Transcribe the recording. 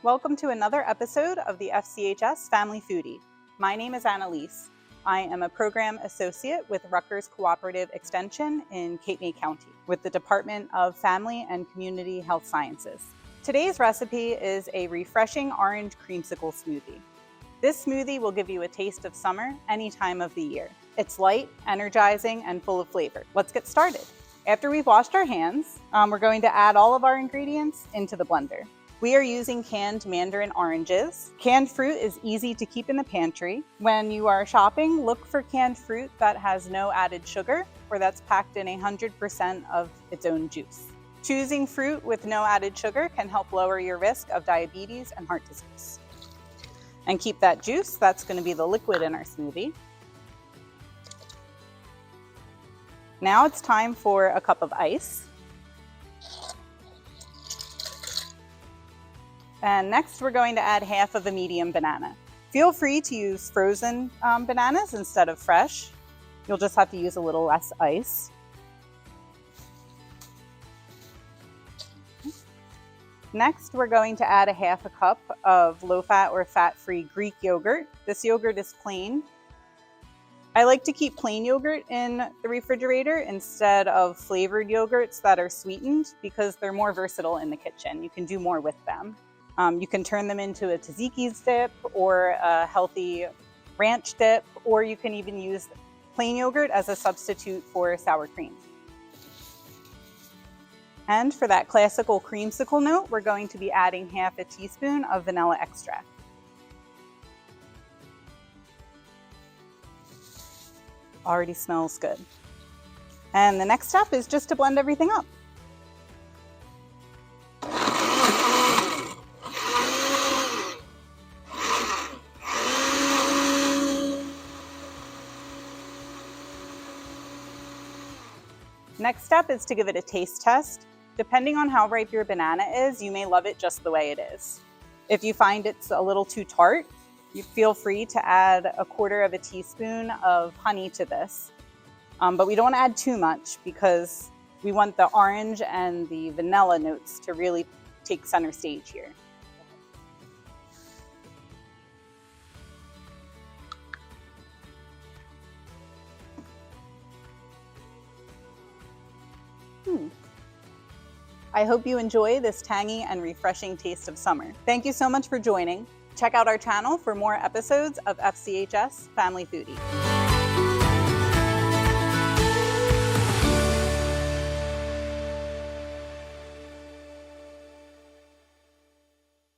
Welcome to another episode of the FCHS Family Foodie. My name is Annalise. I am a program associate with Rutgers Cooperative Extension in Cape May County with the Department of Family and Community Health Sciences. Today's recipe is a refreshing orange creamsicle smoothie. This smoothie will give you a taste of summer any time of the year. It's light, energizing, and full of flavor. Let's get started. After we've washed our hands, we're going to add all of our ingredients into the blender. We are using canned mandarin oranges. Canned fruit is easy to keep in the pantry. When you are shopping, look for canned fruit that has no added sugar or that's packed in 100% of its own juice. Choosing fruit with no added sugar can help lower your risk of diabetes and heart disease. And keep that juice, that's going to be the liquid in our smoothie. Now it's time for a cup of ice. And next we're going to add half of a medium banana. Feel free to use frozen bananas instead of fresh. You'll just have to use a little less ice. Next, we're going to add a half a cup of low-fat or fat-free Greek yogurt. This yogurt is plain. I like to keep plain yogurt in the refrigerator instead of flavored yogurts that are sweetened because they're more versatile in the kitchen. You can do more with them. You can turn them into a tzatziki's dip or a healthy ranch dip, or you can even use plain yogurt as a substitute for sour cream. And for that classical creamsicle note, we're going to be adding half a teaspoon of vanilla extract. Already smells good. And the next step is just to blend everything up. Next step is to give it a taste test. Depending on how ripe your banana is, you may love it just the way it is. If you find it's a little too tart, you feel free to add 1/4 teaspoon of honey to this. But we don't want to add too much because we want the orange and the vanilla notes to really take center stage here. I hope you enjoy this tangy and refreshing taste of summer. Thank you so much for joining. Check out our channel for more episodes of FCHS Family Foodie.